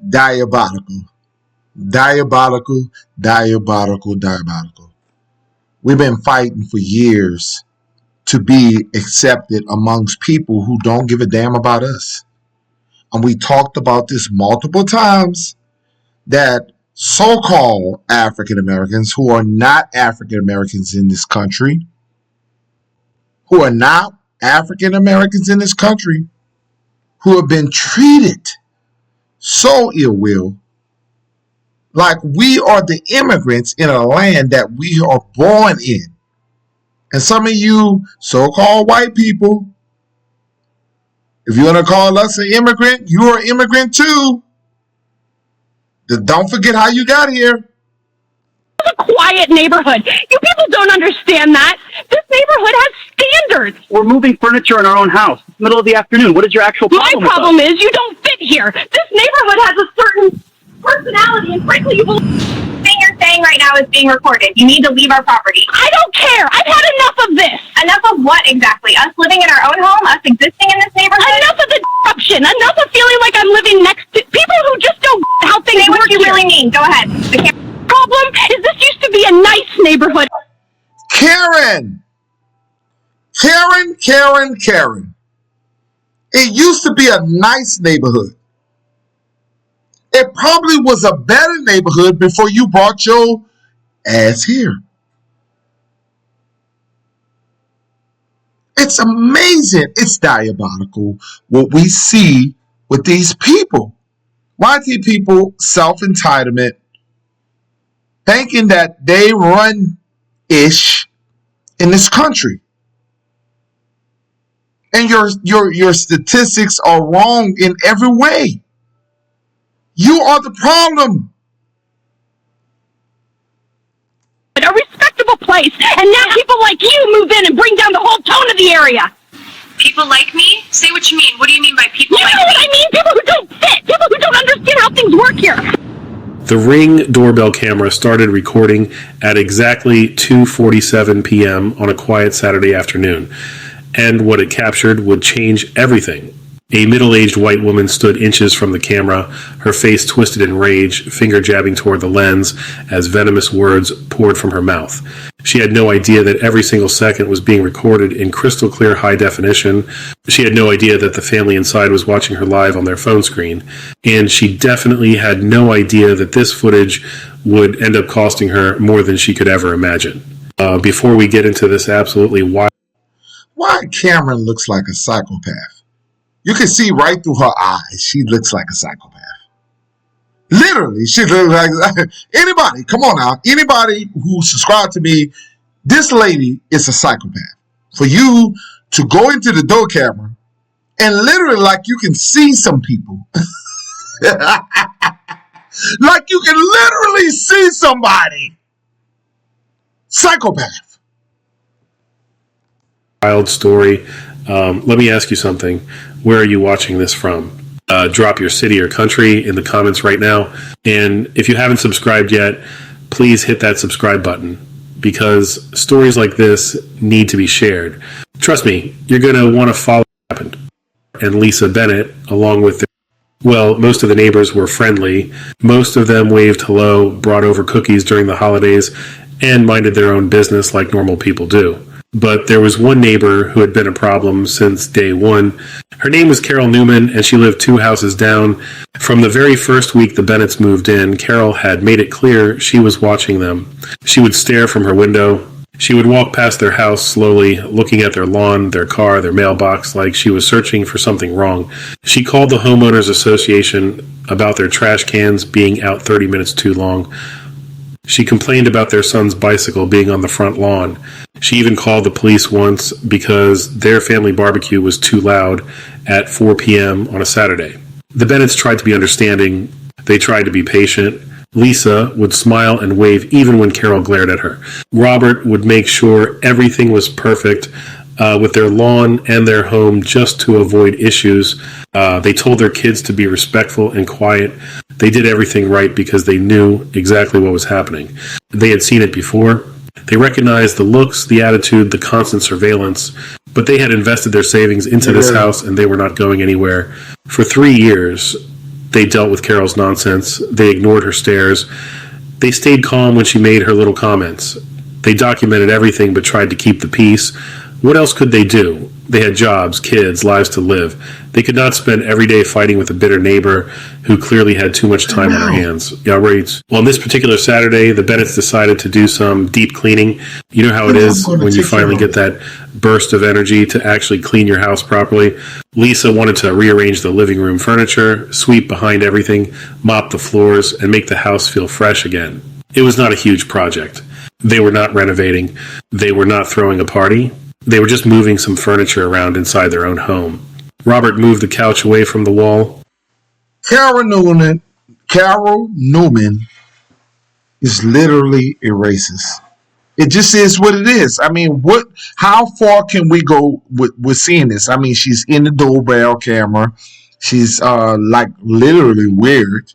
Diabolical. Diabolical, diabolical, diabolical. We've been fighting for years to be accepted amongst people who don't give a damn about us. And we talked about this multiple times that so-called African Americans who are not African Americans in this country, who have been treated so ill will, like we are the immigrants in a land that we are born in. And some of you so-called white people, if you're going to call us an immigrant, you are an immigrant too. Don't forget how you got here. It's a quiet neighborhood. You people don't understand that. This neighborhood has standards. We're moving furniture in our own house. It's the middle of the afternoon. What is your actual problem? My problem is you don't fit here. This neighborhood has a certain personality, and frankly, the thing you're saying right now is being recorded. You need to leave our property. I don't care. I've had enough of this. Enough of what exactly? Us living in our own home? Us existing in this neighborhood? Enough of the corruption. Enough of feeling like I'm living next to people who just don't how things Say work what you here. really mean. Go ahead. The problem is this used to be a nice neighborhood. Karen. It used to be a nice neighborhood. It probably was a better neighborhood before you brought your ass here. It's amazing. It's diabolical what we see with these people. YT people, self-entitlement, thinking that they run-ish in this country. And your statistics are wrong in every way. You are the problem. A respectable place, and now people like you move in and bring down the whole tone of the area. People like me? Say what you mean. What do you mean by people like me? You know what I mean? People who don't fit. People who don't understand how things work here. The Ring doorbell camera started recording at exactly 2:47 p.m. on a quiet Saturday afternoon, and what it captured would change everything. A middle-aged white woman stood inches from the camera, her face twisted in rage, finger jabbing toward the lens as venomous words poured from her mouth. She had no idea that every single second was being recorded in crystal clear high definition. She had no idea that the family inside was watching her live on their phone screen. And she definitely had no idea that this footage would end up costing her more than she could ever imagine. Before we get into this absolutely wild... Why Cameron looks like a psychopath? You can see right through her eyes. She looks like a psychopath. Literally, she looks like anybody. Come on now. Anybody who subscribed to me, this lady is a psychopath. For you to go into the door camera and literally like you can see some people. Like you can literally see somebody. Psychopath. Wild story. Let me ask you something. Where are you watching this from? Drop your city or country in the comments right now. And if you haven't subscribed yet, please hit that subscribe button, because stories like this need to be shared. Trust me, you're going to want to follow what happened. And Lisa Bennett, along with most of the neighbors were friendly. Most of them waved hello, brought over cookies during the holidays, and minded their own business like normal people do. But there was one neighbor who had been a problem since day one. Her name was Carol Newman, and she lived 2 houses down. From the very first week the Bennetts moved in, Carol had made it clear she was watching them. She would stare from her window. She would walk past their house slowly, looking at their lawn, their car, their mailbox, like she was searching for something wrong. She called the homeowners association about their trash cans being out 30 minutes too long. She complained about their son's bicycle being on the front lawn. She even called the police once because their family barbecue was too loud at 4 p.m. on a Saturday. The Bennetts tried to be understanding. They tried to be patient. Lisa would smile and wave even when Carol glared at her. Robert would make sure everything was perfect with their lawn and their home just to avoid issues. They told their kids to be respectful and quiet. They did everything right because they knew exactly what was happening. They had seen it before. They recognized the looks, the attitude, the constant surveillance, but they had invested their savings into this house and they were not going anywhere. For 3 years, They dealt with Carol's nonsense. They ignored her stares. They stayed calm when she made her little comments. They documented everything but tried to keep the peace. What else could they do? They had jobs, kids, lives to live. They could not spend every day fighting with a bitter neighbor who clearly had too much time on their hands. Yeah, right. Well, on this particular Saturday, the Bennetts decided to do some deep cleaning. You know how it is when you finally get that burst of energy to actually clean your house properly. Lisa wanted to rearrange the living room furniture, sweep behind everything, mop the floors, and make the house feel fresh again. It was not a huge project. They were not renovating. They were not throwing a party. They were just moving some furniture around inside their own home. Robert moved the couch away from the wall. Carol Newman is literally a racist. It just is what it is. I mean, how far can we go with seeing this? I mean, she's in the doorbell camera. She's like literally weird.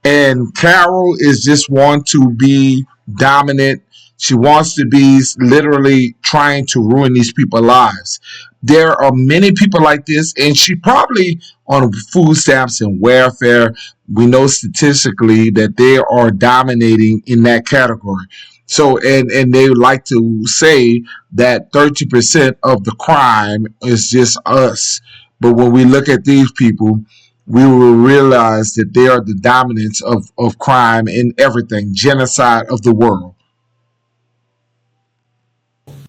And Carol is just want to be dominant. She wants to be literally trying to ruin these people's lives. There are many people like this, and she probably on food stamps and welfare. We know statistically that they are dominating in that category. So, and they like to say that 30% of the crime is just us. But when we look at these people, we will realize that they are the dominance of crime in everything, genocide of the world.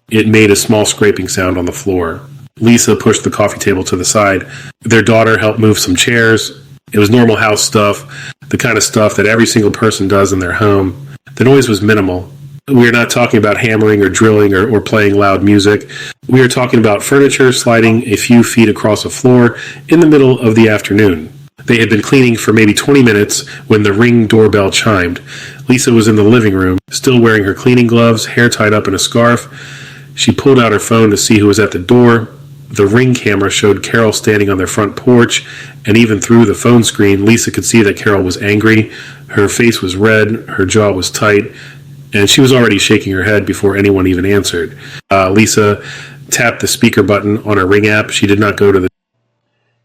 It made a small scraping sound on the floor. Lisa pushed the coffee table to the side. Their daughter helped move some chairs. It was normal house stuff, the kind of stuff that every single person does in their home. The noise was minimal. We are not talking about hammering or drilling or playing loud music. We are talking about furniture sliding a few feet across a floor in the middle of the afternoon. They had been cleaning for maybe 20 minutes when the Ring doorbell chimed. Lisa was in the living room, still wearing her cleaning gloves, hair tied up in a scarf. She pulled out her phone to see who was at the door. The Ring camera showed Carol standing on their front porch, and even through the phone screen, Lisa could see that Carol was angry. Her face was red, her jaw was tight, and she was already shaking her head before anyone even answered. Lisa tapped the speaker button on her Ring app. She did not go to the...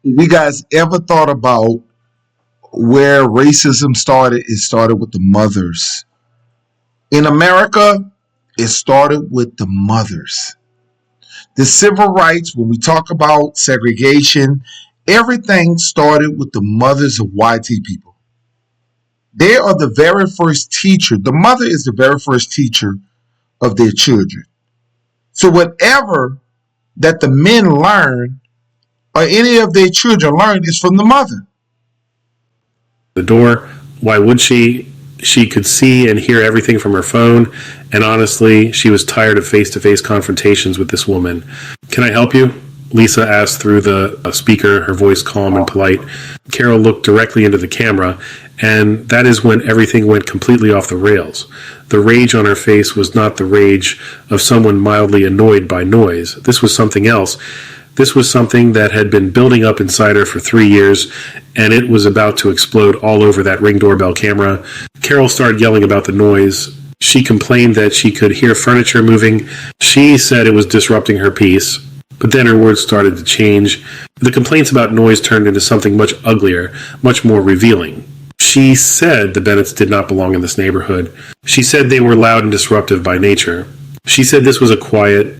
You guys ever thought about where racism started? It started with the mothers. In America, it started with the mothers. The civil rights, when we talk about segregation, everything started with the mothers of YT people. They are the very first teacher. The mother is the very first teacher of their children. So whatever that the men learn or any of their children learn is from the mother. The door. Why would she? She could see and hear everything from her phone, and honestly, she was tired of face-to-face confrontations with this woman. Can I help you? Lisa asked through the speaker, her voice calm and polite. Carol looked directly into the camera, and that is when everything went completely off the rails. The rage on her face was not the rage of someone mildly annoyed by noise. This was something else. This was something that had been building up inside her for 3 years, and it was about to explode all over that Ring doorbell camera. Carol started yelling about the noise. She complained that she could hear furniture moving. She said it was disrupting her peace. But then her words started to change. The complaints about noise turned into something much uglier, much more revealing. She said the Bennetts did not belong in this neighborhood. She said they were loud and disruptive by nature. She said this was a quiet...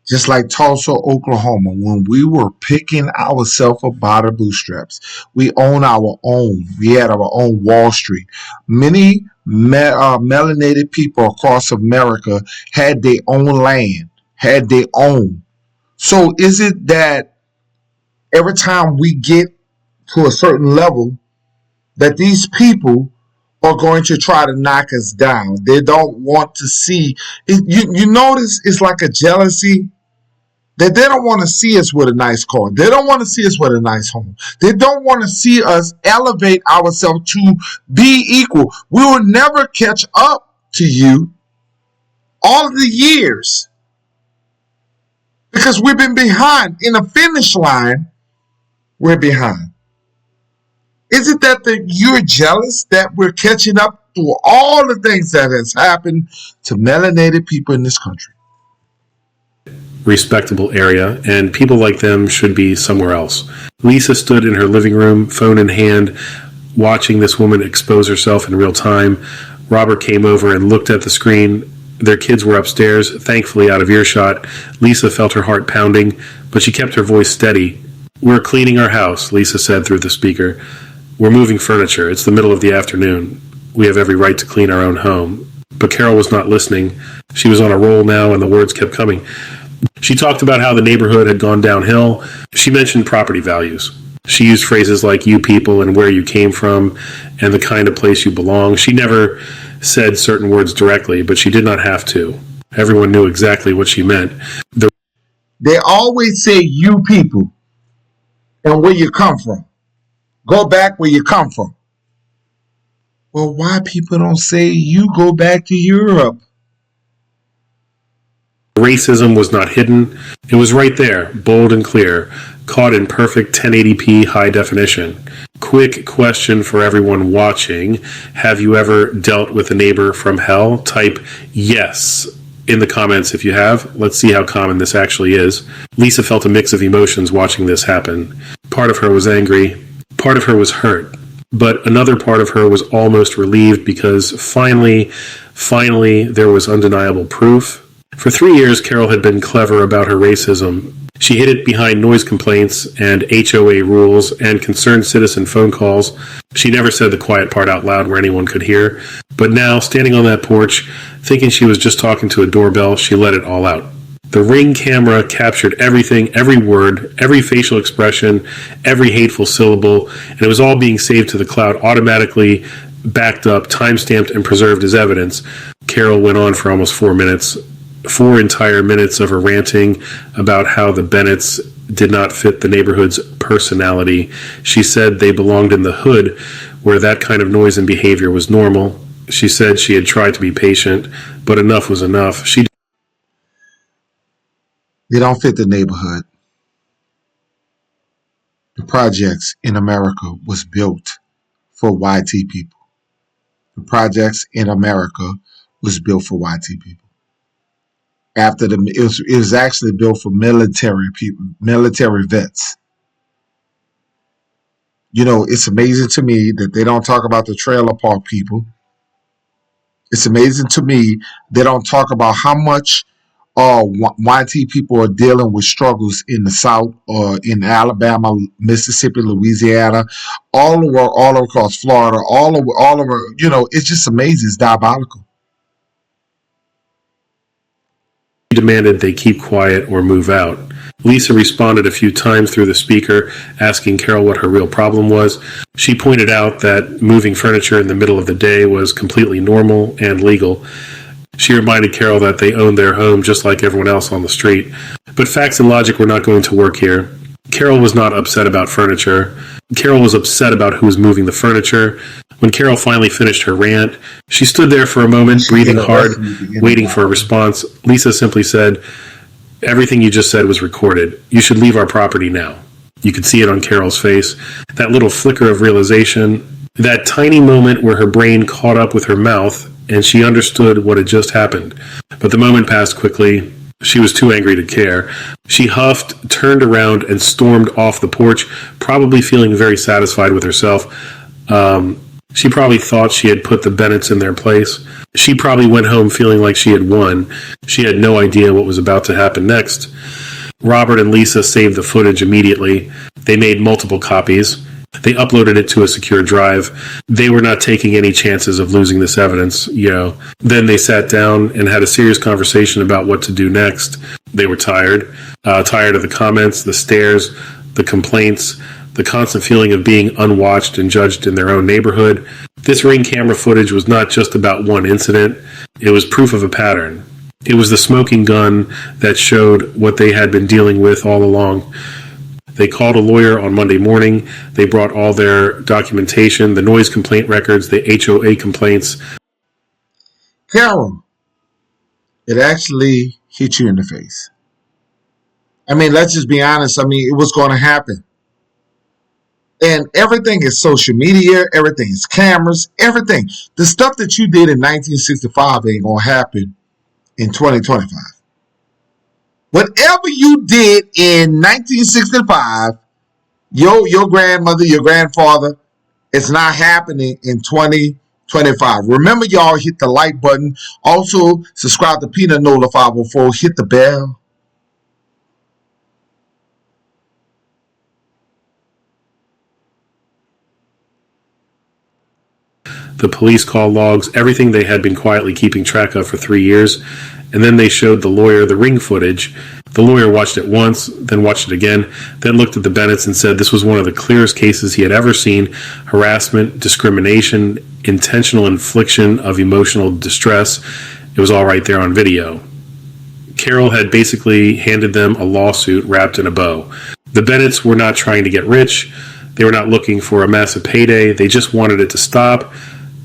Just like Tulsa, Oklahoma, when we were picking ourselves up by the bootstraps. We own our own. We had our own Wall Street. Many melanated people across America had their own land, had their own. So is it that every time we get to a certain level that these people are going to try to knock us down? They don't want to see. You notice it's like a jealousy. That they don't want to see us with a nice car. They don't want to see us with a nice home. They don't want to see us elevate ourselves to be equal. We will never catch up to you all of the years because we've been behind. In the finish line, we're behind. Is it that you're jealous that we're catching up to all the things that has happened to melanated people in this country? respectable area, and people like them should be somewhere else. Lisa stood in her living room, phone in hand, watching this woman expose herself in real time. Robert came over and looked at the screen. Their kids were upstairs, thankfully out of earshot. Lisa felt her heart pounding, but she kept her voice steady. "We're cleaning our house," Lisa said through the speaker. "We're moving furniture. It's the middle of the afternoon. We have every right to clean our own home." But Carol was not listening. She was on a roll now, and the words kept coming. She talked about how the neighborhood had gone downhill. She mentioned property values. She used phrases like "you people" and "where you came from" and "the kind of place you belong." She never said certain words directly, but she did not have to. Everyone knew exactly what she meant. They always say "you people" and "where you come from." Go back where you come from. Well, why people don't say "you go back to Europe"? Racism was not hidden. It was right there, bold and clear, caught in perfect 1080p high definition. Quick question for everyone watching. Have you ever dealt with a neighbor from hell? Type yes in the comments if you have. Let's see how common this actually is. Lisa felt a mix of emotions watching this happen. Part of her was angry. Part of her was hurt. But another part of her was almost relieved because finally, there was undeniable proof. For 3 years, Carol had been clever about her racism. She hid it behind noise complaints and HOA rules and concerned citizen phone calls. She never said the quiet part out loud where anyone could hear. But now, standing on that porch, thinking she was just talking to a doorbell, she let it all out. The Ring camera captured everything, every word, every facial expression, every hateful syllable, and it was all being saved to the cloud, automatically backed up, time-stamped, and preserved as evidence. Carol went on for almost 4 minutes. 4 entire minutes of her ranting about how the Bennetts did not fit the neighborhood's personality. She said they belonged in the hood, where that kind of noise and behavior was normal. She said she had tried to be patient, but enough was enough. They don't fit the neighborhood. The projects in America was built for YT people. The projects in America was built for YT people. It was actually built for military people, military vets. You know, it's amazing to me that they don't talk about the trailer park people. It's amazing to me they don't talk about how much YT people are dealing with struggles in the South or in Alabama, Mississippi, Louisiana, all across Florida, all over. You know, it's just amazing. It's diabolical. Demanded they keep quiet or move out. Lisa responded a few times through the speaker, asking Carol what her real problem was. She pointed out that moving furniture in the middle of the day was completely normal and legal. She reminded Carol that they owned their home just like everyone else on the street. But facts and logic were not going to work here. Carol was not upset about furniture. Carol was upset about who was moving the furniture. When Carol finally finished her rant, she stood there for a moment, breathing hard, waiting for a response. Lisa simply said, "Everything you just said was recorded. You should leave our property now." You could see it on Carol's face. That little flicker of realization, that tiny moment where her brain caught up with her mouth and she understood what had just happened. But the moment passed quickly. She was too angry to care. She huffed, turned around, and stormed off the porch, probably feeling very satisfied with herself. She probably thought she had put the Bennetts in their place. She probably went home feeling like she had won. She had no idea what was about to happen next. Robert and Lisa saved the footage immediately. They made multiple copies. They uploaded it to a secure drive. They were not taking any chances of losing this evidence, Then they sat down and had a serious conversation about what to do next. They were tired of the comments, the stares, the complaints, the constant feeling of being unwatched and judged in their own neighborhood. This Ring camera footage was not just about one incident. It was proof of a pattern. It was the smoking gun that showed what they had been dealing with all along. They called a lawyer on Monday morning. They brought all their documentation, the noise complaint records, the HOA complaints. Carol, it actually hit you in the face. I mean, let's just be honest. I mean, it was going to happen. And everything is social media. Everything is cameras. Everything. The stuff that you did in 1965 ain't going to happen in 2025. Whatever you did in 1965, your grandmother, your grandfather, it's not happening in 2025. Remember, y'all, hit the like button. Also, subscribe to Peanut Nola 504. Hit the bell. The police call logs, everything they had been quietly keeping track of for 3 years. And then they showed the lawyer the ring footage. The lawyer watched it once, then watched it again, then looked at the Bennetts and said this was one of the clearest cases he had ever seen. Harassment, discrimination, intentional infliction of emotional distress. It was all right there on video. Carol had basically handed them a lawsuit wrapped in a bow. The Bennetts were not trying to get rich. They were not looking for a massive payday. They just wanted it to stop.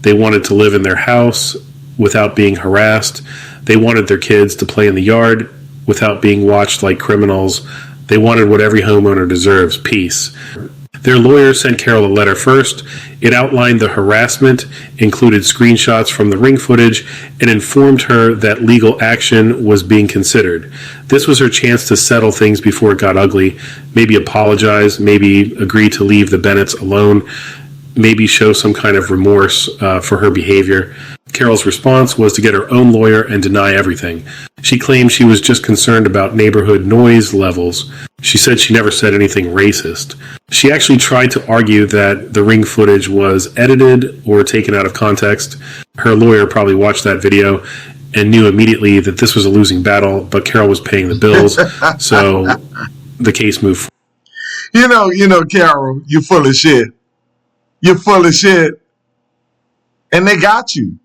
They wanted to live in their house without being harassed. They wanted their kids to play in the yard without being watched like criminals. They wanted what every homeowner deserves, peace. Their lawyer sent Carol a letter first. It outlined the harassment, included screenshots from the ring footage, and informed her that legal action was being considered. This was her chance to settle things before it got ugly, maybe apologize, maybe agree to leave the Bennetts alone, maybe show some kind of remorse for her behavior. Carol's response was to get her own lawyer and deny everything. She claimed she was just concerned about neighborhood noise levels. She said she never said anything racist. She actually tried to argue that the ring footage was edited or taken out of context. Her lawyer probably watched that video and knew immediately that this was a losing battle, but Carol was paying the bills, so the case moved forward. You know, Carol, you're full of shit. You're full of shit. And they got you.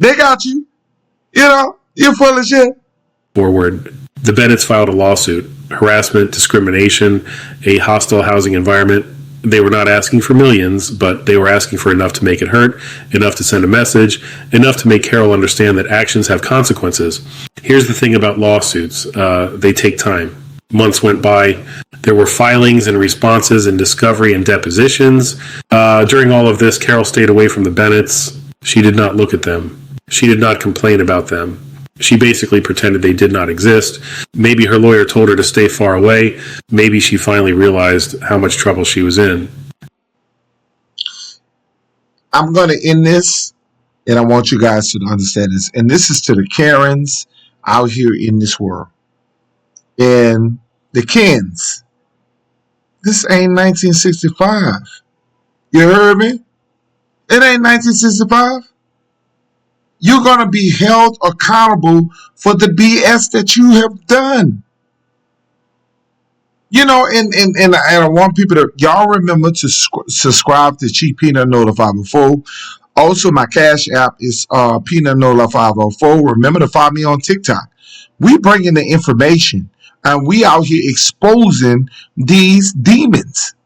They got you. You know, you're full of shit. Forward. The Bennetts filed a lawsuit. Harassment, discrimination, a hostile housing environment. They were not asking for millions, but they were asking for enough to make it hurt, enough to send a message, enough to make Carol understand that actions have consequences. Here's the thing about lawsuits. They take time. Months went by. There were filings and responses and discovery and depositions. During all of this, Carol stayed away from the Bennetts. She did not look at them. She did not complain about them. She basically pretended they did not exist. Maybe her lawyer told her to stay far away. Maybe she finally realized how much trouble she was in. I'm going to end this, and I want you guys to understand this. And this is to the Karens out here in this world. And the Kens. This ain't 1965. You heard me? It ain't 1965. You're going to be held accountable for the BS that you have done. You know, and I want people to, y'all remember to subscribe to Chief Peanut Nola 504. Also, my Cash App is Peanut Nola 504. Remember to follow me on TikTok. We bring in the information, and we out here exposing these demons.